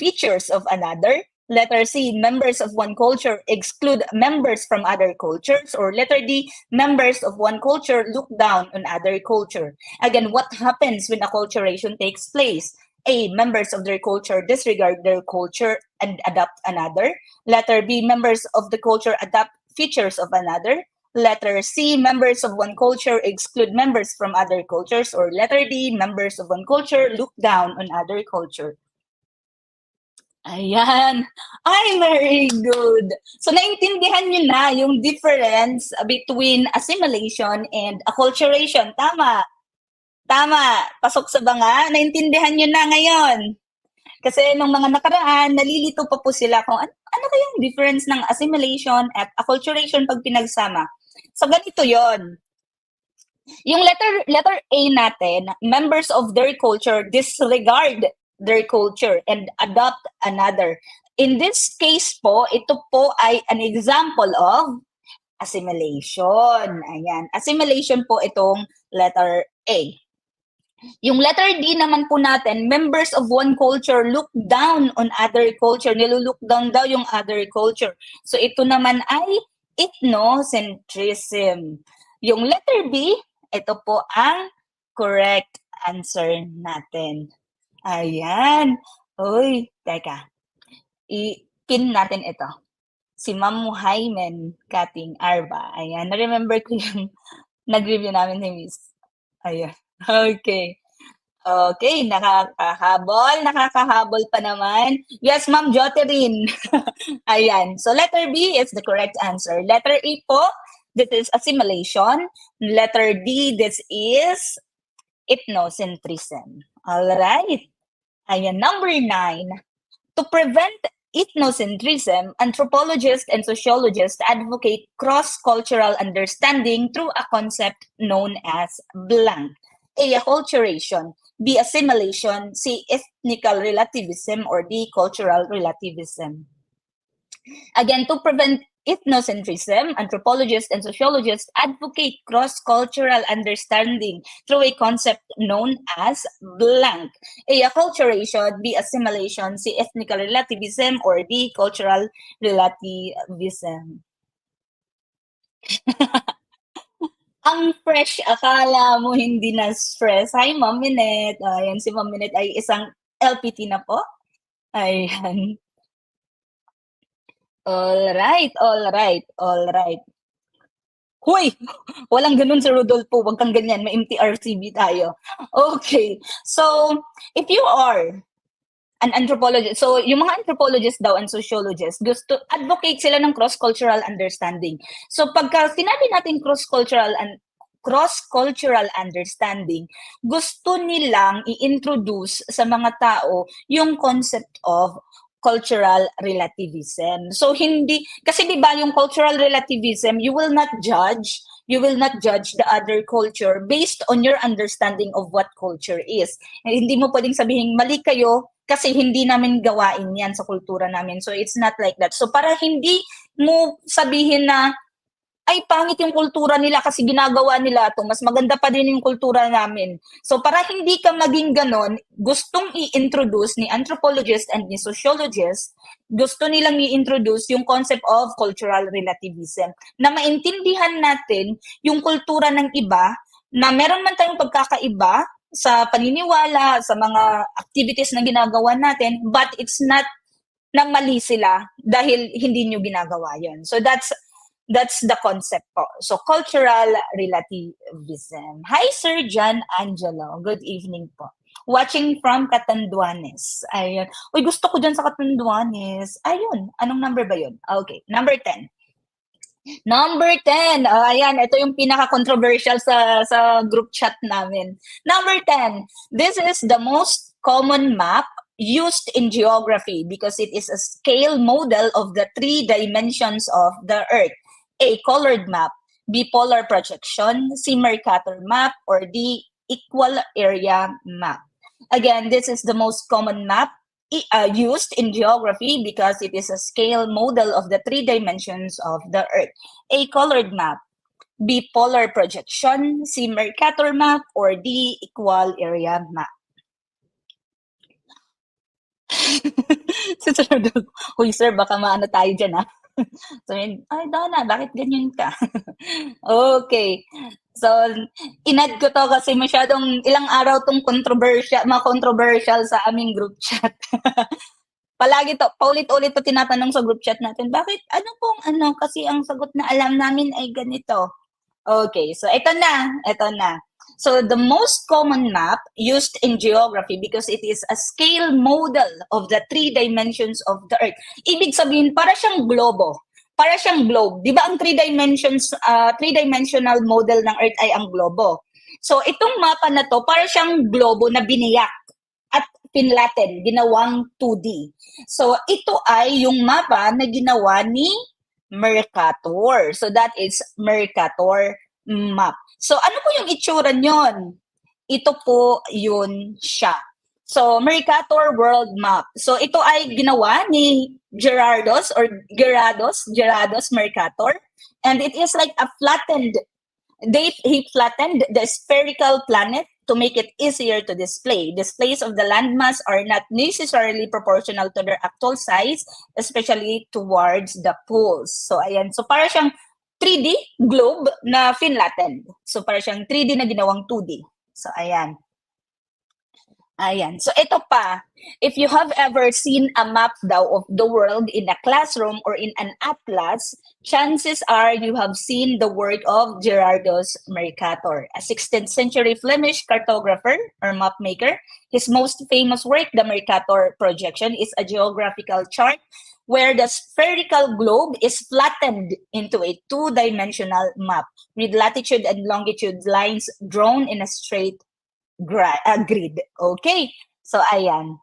features of another. Letter C. Members of one culture exclude members from other cultures. Or letter D. Members of one culture look down on other culture. Again, what happens when acculturation takes place? A. Members of their culture disregard their culture and adopt another. Letter B. Members of the culture adopt features of another. Letter C. Members of one culture exclude members from other cultures. Or letter D. Members of one culture look down on other culture. Ayan. Ay, very good. So, naintindihan nyo na yung difference between assimilation and acculturation. Tama. Pasok sa banga. Naintindihan nyo na ngayon. Kasi nung mga nakaraan, nalilito pa po sila kung ano kayang difference ng assimilation at acculturation pag pinagsama. So, ganito yon. Yung letter A natin, members of their culture disregard their culture and adopt another. In this case po, ito po ay an example of assimilation. Ayan. Assimilation po itong letter A. Yung letter D naman po natin, members of one culture look down on other culture. Nilulook down daw yung other culture. So ito naman ay ethnocentrism. Yung letter B, ito po ang correct answer natin. Ayan. Uy, teka. I-pin natin ito. si Ma'am Hymen Kating Arba. Ayan, na-remember ko yung nag-review namin ni Miss. Ayan, okay. Okay, nakakahabol pa naman. Yes, Ma'am Joterin. Ayan, so letter B is the correct answer. Letter A po, this is assimilation. Letter D, this is ethnocentrism. All right. Ayan, number 9. To prevent ethnocentrism, anthropologists and sociologists advocate cross-cultural understanding through a concept known as blank. A, acculturation. B, assimilation. C, ethnical relativism. Or D, cultural relativism. Again, to prevent ethnocentrism, anthropologists and sociologists advocate cross-cultural understanding through a concept known as blank. A, acculturation. B, assimilation. C, ethnical relativism. Or D, cultural relativism. Ang fresh, akala mo hindi na stress. Hi, Ma'am Minette. Ayan, si Ma'am Minette ay isang LPT na po. Ayan. All right, all right, all right. Hoy! Walang ganun Sir Rodolfo, wag kang ganyan, may MTRCB tayo. Okay, so if you are an anthropologist, so yung mga anthropologist daw and sociologist, advocate sila ng cross-cultural understanding. So pagka sinabi natin cross-cultural understanding, gusto nilang i-introduce sa mga tao yung concept of cultural relativism. So hindi kasi 'di ba yung cultural relativism, you will not judge the other culture based on your understanding of what culture is. Hindi mo pwedeng sabihin mali kayo kasi hindi namin gawain 'yan sa kultura namin. So it's not like that. So para hindi mo sabihin na ay pangit yung kultura nila kasi ginagawa nila to, mas maganda pa din yung kultura namin. So para hindi ka maging ganon, gustong i-introduce ni anthropologist and ni sociologist, gusto nilang i-introduce yung concept of cultural relativism na maintindihan natin yung kultura ng iba na meron man tayong pagkakaiba sa paniniwala, sa mga activities na ginagawa natin, but it's not na mali sila dahil hindi nyo ginagawa yon. So that's the concept po. So, cultural relativism. Hi, Sir John Angelo. Good evening po. Watching from Catanduanes. Ayun. Uy, gusto ko dyan sa Catanduanes. Ayun. Anong number ba yun? Okay. Number 10. Number 10. Ayan, ito yung pinaka-controversial sa group chat namin. Number 10. This is the most common map used in geography because it is a scale model of the 3 dimensions of the Earth. A, colored map. B, polar projection. C, Mercator map. Or D, equal area map. Again, this is the most common map used in geography because it is a scale model of the 3 dimensions of the Earth. A, colored map. B, polar projection. C, Mercator map. Or D, equal area map. Uy, sir, baka maano tayo dyan, ha? So, ay, Donna, bakit ganyan ka? Okay. So, inad ko to kasi masyadong ilang araw tong controversial sa aming group chat. Palagi to, paulit-ulit to tinatanong sa group chat natin, bakit, kasi ang sagot na alam namin ay ganito. Okay, so ito na. So the most common map used in geography because it is a scale model of the 3 dimensions of the Earth. Ibig sabihin, para siyang globe. Para siyang globe. Di ba ang 3-dimensional model ng Earth ay ang globo? So itong mapa na to, para siyang globo na biniyak at pinlaten, ginawang 2D. So ito ay yung mapa na ginawa ni Mercator. So that is Mercator map. So ano po yung itsura nyon? Ito po yun siya. So Mercator World Map. So ito ay ginawa ni Gerardos Mercator. And it is like a he flattened the spherical planet to make it easier to display. Displays of the landmass are not necessarily proportional to their actual size, especially towards the poles. So ayan, so para siyang 3D globe na finlattened. So para siyang 3D na ginawang 2D. So ayan. Ayan. So ito pa, if you have ever seen a map daw of the world in a classroom or in an atlas, chances are you have seen the work of Gerardus Mercator, a 16th century Flemish cartographer or map maker. His most famous work, the Mercator projection, is a geographical chart where the spherical globe is flattened into a two-dimensional map with latitude and longitude lines drawn in a straight grid. Okay. So, ayan.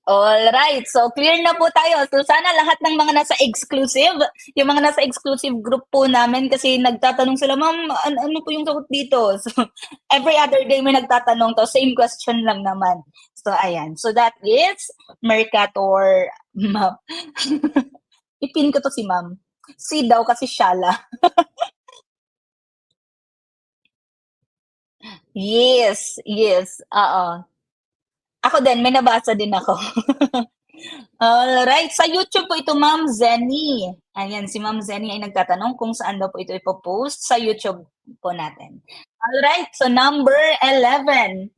Alright. So, clear na po tayo. So, sana lahat ng mga nasa exclusive, yung mga nasa exclusive group po namin kasi nagtatanong sila, ma'am, ano po yung sagot dito? So, every other day may nagtatanong to. Same question lang naman. So, ayan. So, that is Mercator map. Ipin ko to si ma'am. Si daw kasi Shala. Yes, yes. Oo. Ako din, may nabasa din ako. Alright, sa YouTube po ito, Ma'am Zenny. Ayan, si Ma'am Zenny ay nagtatanong kung saan daw po ito ipopost sa YouTube po natin. Alright, so number 11.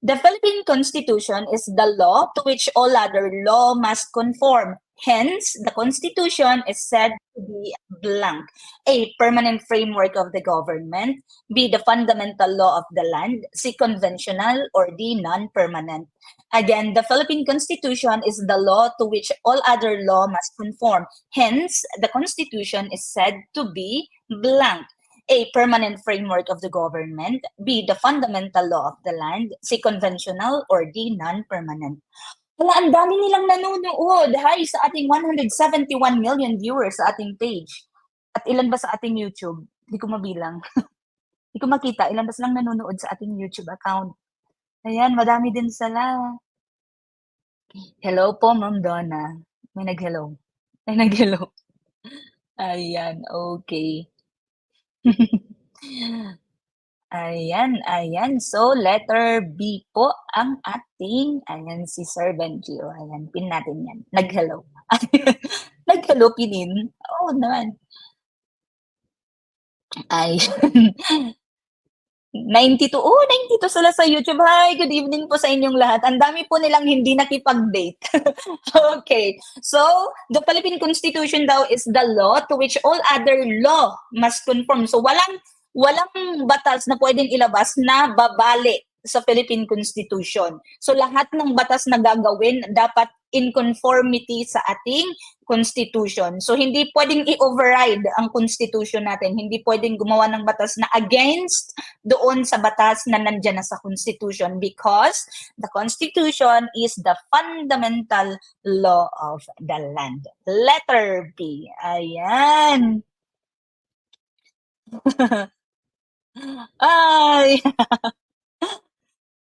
The Philippine Constitution is the law to which all other law must conform. Hence, the Constitution is said to be blank, A, permanent framework of the government, B, the fundamental law of the land, C, conventional, or D, non-permanent. Again, the Philippine Constitution is the law to which all other law must conform. Hence, the Constitution is said to be blank. A, permanent framework of the government, B, the fundamental law of the land, C, conventional, or D, non-permanent. Wala, ang dami nilang nanonood. Hi sa ating 171 million viewers sa ating page. At ilan ba sa ating YouTube? Hindi ko mabilang. Hindi ko makita. Ilan ba silang nanonood sa ating YouTube account? Ayan, madami din sila. Hello po, Ma'am Donna. May nag-hello. May nag-hello. Ayan, okay. Ayan, ayan. So, letter B po ang ating, ayan, si Sir Benjio. Ayan, pin natin yan. Nag-hello. Nag-hello, pinin. Oo naman. Ayan. 92. Oh, 92 sila sa YouTube. Hi, good evening po sa inyong lahat. Ang dami po nilang hindi nakipag-date. Okay. So, the Philippine Constitution daw is the law to which all other law must conform. So, walang batas na pwedeng ilabas na babali sa Philippine Constitution. So, lahat ng batas na gagawin dapat in conformity sa ating Constitution. So, hindi pwedeng i-override ang Constitution natin. Hindi pwedeng gumawa ng batas na against doon sa batas na nandyan na sa Constitution because the Constitution is the fundamental law of the land. Letter B. Ayan. Ay.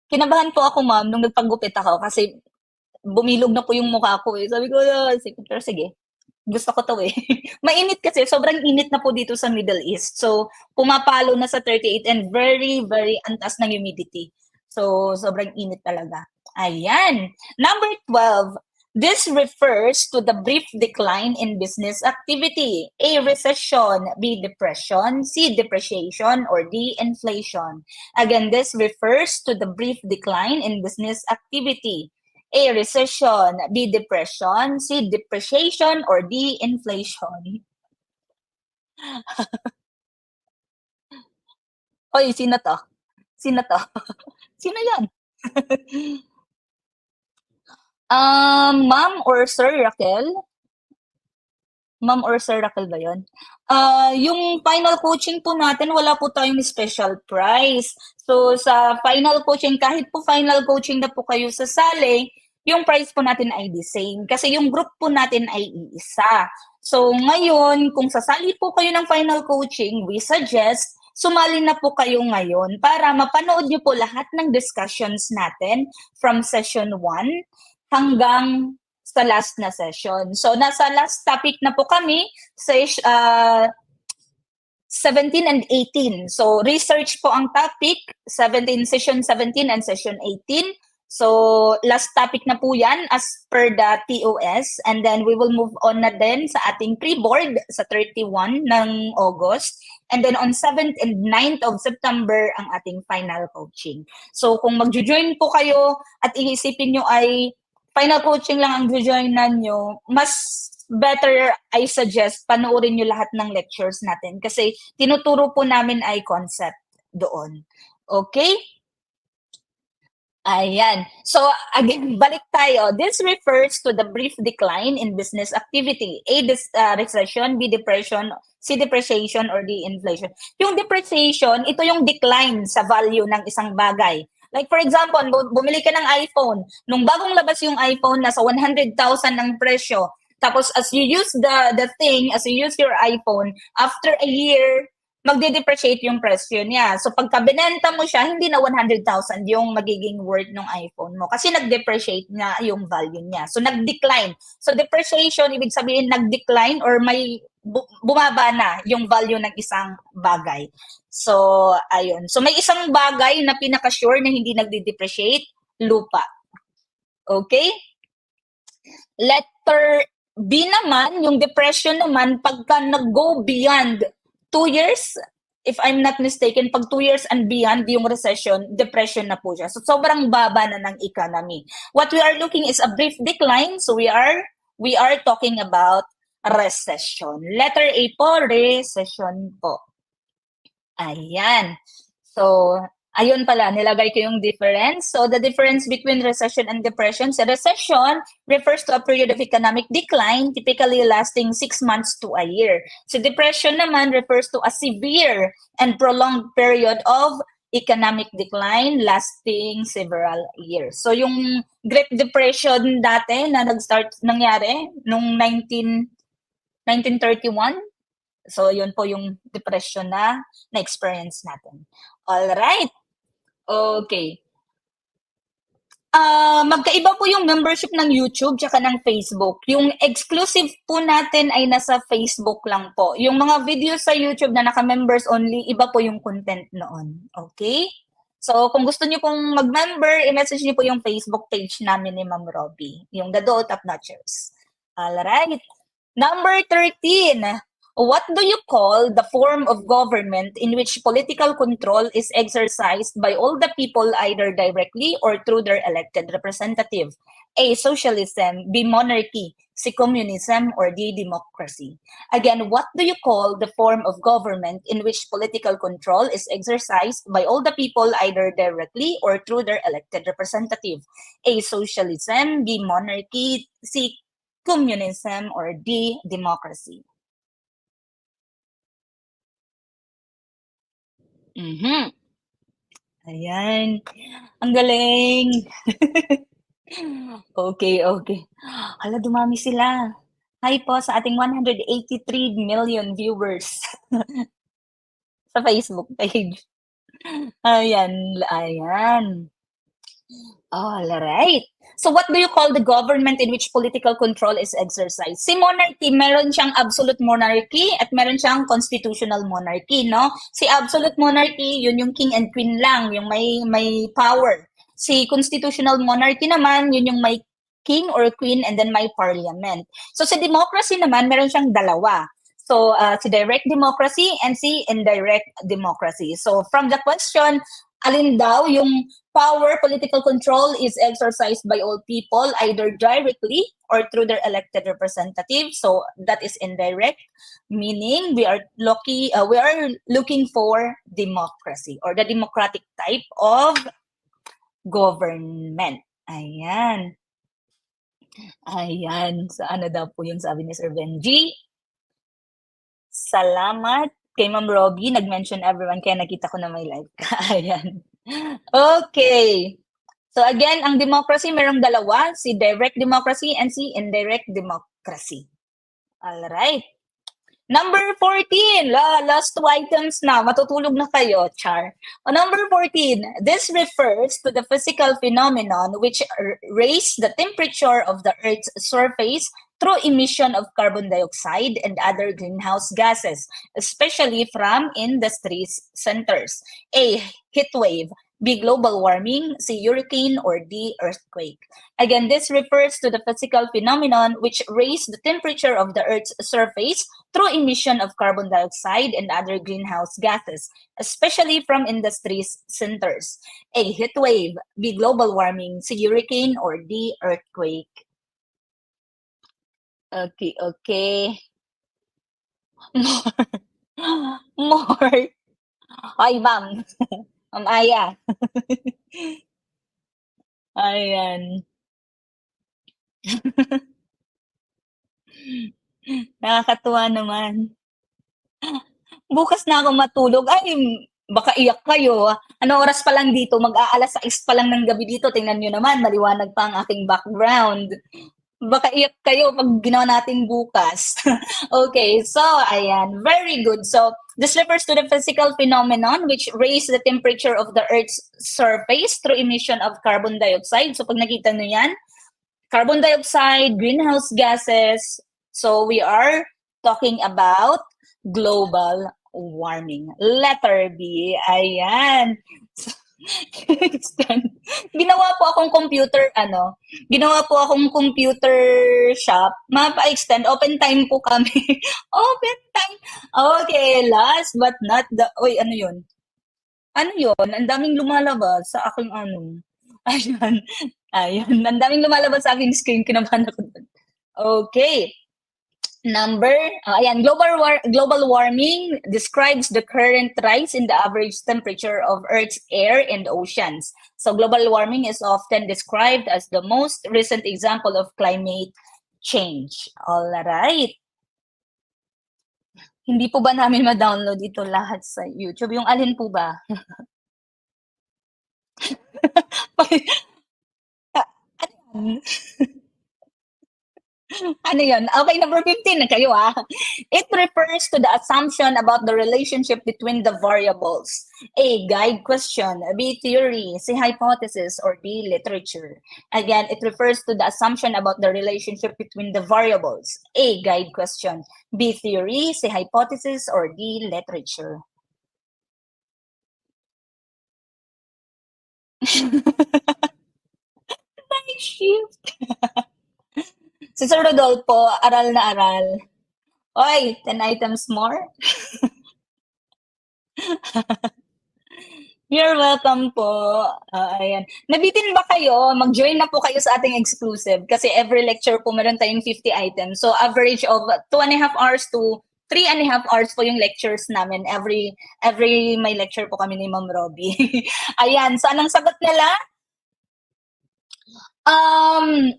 Kinabahan po ako, ma'am, nung nagpagupit ako kasi bumilog na po yung mukha ko eh. Sabi ko, pero sige, gusto ko to eh. Mainit kasi, sobrang init na po dito sa Middle East. So, pumapalo na sa 38 and very, very antas ng humidity. So, sobrang init talaga. Ayan. Number 12. This refers to the brief decline in business activity. A, recession. B, depression. C, depreciation. Or D, inflation. Again, this refers to the brief decline in business activity. A, recession. B, depression. C, depreciation. Or D, inflation. Oy, sino to? Sino to? Sino yan? Ma'am or Sir Raquel? Ma'am or Sir Raquel ba yun? Yung final coaching po natin, wala po tayong special price. So, sa final coaching, kahit po final coaching na po kayo sasali, yung price po natin ay the same. Kasi yung group po natin ay iisa. So, ngayon, kung sasali po kayo ng final coaching, we suggest sumali na po kayo ngayon para mapanood niyo po lahat ng discussions natin from session 1 hanggang sa last na session. So, nasa last topic na po kami sa 17 and 18. So, research po ang topic, session 17 and session 18. So, last topic na po yan as per the TOS. And then we will move on na din sa ating pre-board sa 31 ng August. And then on 7th and 9th of September, ang ating final coaching. So, kung mag-join po kayo at iisipin nyo ay final coaching lang ang joinan nyo, mas better I suggest panoorin nyo lahat ng lectures natin kasi tinuturo po namin ay concept doon. Okay? Ayan. So, again, balik tayo. This refers to the brief decline in business activity. A, recession, B, depression, C, depreciation, or D, inflation. Yung depreciation, ito yung decline sa value ng isang bagay. Like for example, bumili ka ng iPhone. Nung bagong labas yung iPhone, nasa 100,000 ang presyo. Tapos as you use the thing, as you use your iPhone, after a year, magde-depreciate yung presyo niya. So pagka binenta mo siya, hindi na 100,000 yung magiging worth ng iPhone mo kasi nag-depreciate na yung value niya. So nag-decline. So depreciation, ibig sabihin nag-decline or may bumaba na yung value ng isang bagay. So, ayun. So may isang bagay na pinaka-sure na hindi nagde-depreciate, lupa. Okay? Letter B naman, yung depression naman, pagka nag-go beyond 2 years, if I'm not mistaken, pag 2 years and beyond yung recession, depression na po siya. So, sobrang baba na ng economy. What we are looking is a brief decline. So, we are talking about recession. Letter A po, recession po. Ayan. So, ayun pala, nilagay ko yung difference. So, the difference between recession and depression. So, recession refers to a period of economic decline, typically lasting 6 months to a year. So, depression naman refers to a severe and prolonged period of economic decline lasting several years. So, yung Great Depression dati na nangyari nung 1931, so, yun po yung depression na na-experience natin. All right. Okay. Magkaiba po yung membership ng YouTube tsaka ng Facebook. Yung exclusive po natin ay nasa Facebook lang po. Yung mga videos sa YouTube na naka-members only, iba po yung content noon. Okay? So, kung gusto niyo pong mag-member, i-message niyo po yung Facebook page namin ni Ma'am Robbie, yung The Duo Top Notchers. All right. Number 13. What do you call the form of government in which political control is exercised by all the people either directly or through their elected representative? A, socialism, B, monarchy, C, communism, or D, democracy? Again, what do you call the form of government in which political control is exercised by all the people either directly or through their elected representative? A, socialism, B, monarchy, C, communism, or D, democracy? Mhm. Ayan. Ang galing. Okay, okay. Hala, dumami sila. Hi po sa ating 183 million viewers sa Facebook page. Ayan, ayan. All right. So what do you call the government in which political control is exercised? Si monarchy, meron siyang absolute monarchy at meron siyang constitutional monarchy, no? Si absolute monarchy, yun yung king and queen lang, yung may power. Si constitutional monarchy naman, yun yung may king or queen and then may parliament. So si democracy naman, meron siyang dalawa. So si direct democracy and si indirect democracy. So from the question, alin daw yung power, political control is exercised by all people either directly or through their elected representatives. So that is indirect, meaning we are looking for democracy or the democratic type of government. Ayan. Ayan. So ano daw po yung sabi ni Sir Benji? Salamat kay Ma'am Robbie. Nag-mention everyone kaya nakita ko na may live ka. Ayan. Okay. So again, ang democracy merong dalawa, si direct democracy and si indirect democracy. All right. Number 14, last 2 items na, matutulog na kayo, char. Number 14, this refers to the physical phenomenon which raise the temperature of the Earth's surface through emission of carbon dioxide and other greenhouse gases, especially from industries centers. A, heat wave, B, global warming, C, hurricane, or D, earthquake. Again, this refers to the physical phenomenon which raise the temperature of the Earth's surface through emission of carbon dioxide and other greenhouse gases, especially from industries' centers. A, heat wave, B, global warming, C, hurricane, or D, earthquake. Okay, okay. More. More. Ay, ma'am. Ma'am Aya. Ayan. Nakakatuwa naman. Bukas na ako matulog. Ay, baka iyak kayo. Ano oras pa lang dito? Mag-aalas 6 pa lang ng gabi dito. Tingnan nyo naman, maliwanag pa ang aking background. Baka iyak kayo pag ginawa natin bukas. Okay, so ayan, very good. So this refers to the physical phenomenon which raise the temperature of the Earth's surface through emission of carbon dioxide. So pag nakita nyo yan, carbon dioxide, greenhouse gases. So we are talking about global warming. Letter B, ayan. Ginawa po akong ginawa po akong computer shop, mapa-extend, open time po kami. Open time. Okay, last but not the, oy, ano yun? Ano yun? Ang daming lumalabas sa aking ano. Ayan. Ayan. Ang daming lumalabas sa aking screen. Kinabahan ako dun. Okay. Ayan, global warming describes the current rise in the average temperature of Earth's air and oceans. So global warming is often described as the most recent example of climate change. All right. Hindi po ba namin ma-download ito lahat sa YouTube? Yung alin po ba? Ano? Ano yun? Okay, number 15 na kayo ah. It refers to the assumption about the relationship between the variables. A, guide question. B, theory. C, hypothesis. Or D, literature. Again, it refers to the assumption about the relationship between the variables. A, guide question. B, theory. C, hypothesis. Or D, literature. Night shift. Si Sir Rodolfo, aral na aral. Oy, 10 items more? You're welcome po. Ayan. Nabitin ba kayo? Mag-join na po kayo sa ating exclusive kasi every lecture po meron tayong 50 items. So average of 2.5 hours to 3.5 hours po yung lectures namin. Every may lecture po kami ni Ma'am Robbie. Ayan. So anong sagot nila?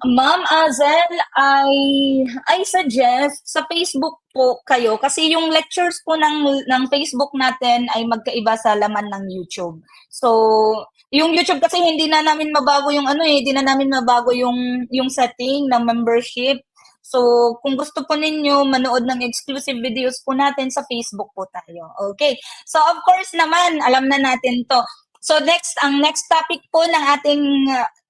Ma'am Azel, I suggest sa Facebook po kayo kasi yung lectures po ng Facebook natin ay magkaiba sa laman ng YouTube. So, yung YouTube kasi hindi na namin mabago yung hindi na namin mabago yung setting ng membership. So, kung gusto po ninyo manood ng exclusive videos po natin sa Facebook po tayo. Okay. So, of course naman, alam na natin to. So ang next topic po ng ating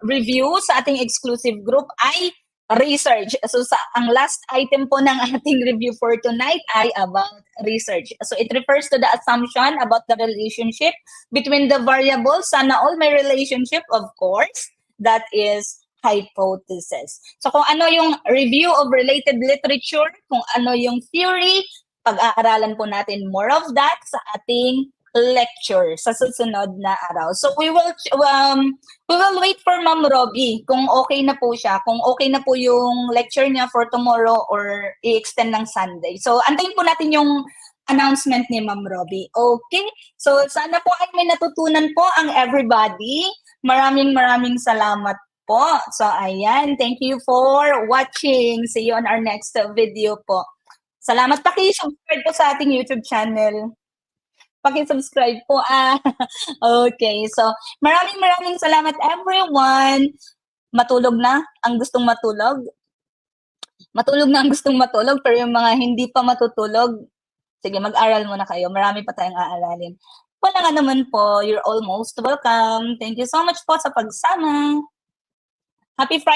review sa ating exclusive group ay research. So ang last item po ng ating review for tonight ay about research. So it refers to the assumption about the relationship between the variables. Sana all may relationship, of course. That is hypothesis. So kung ano yung review of related literature, kung ano yung theory, pag-aaralan po natin more of that sa ating lecture sa susunod na araw. So we will wait for Ma'am Robbie kung okay na po siya, kung okay na po yung lecture niya for tomorrow or i-extend ng Sunday. So antayin po natin yung announcement ni Ma'am Robbie. Okay? So sana po ay may natutunan po ang everybody. Maraming salamat po. So ayan, thank you for watching. See you on our next video po. Salamat, paki-subscribe po sa ating YouTube channel. Paki-subscribe po. Okay. So, maraming salamat everyone. Matulog na ang gustong matulog. Matulog na ang gustong matulog, pero yung mga hindi pa matutulog, sige, mag-aral muna kayo. Marami pa tayong aaralin. Wala nga naman po, you're almost welcome. Thank you so much po sa pagsama. Happy Friday.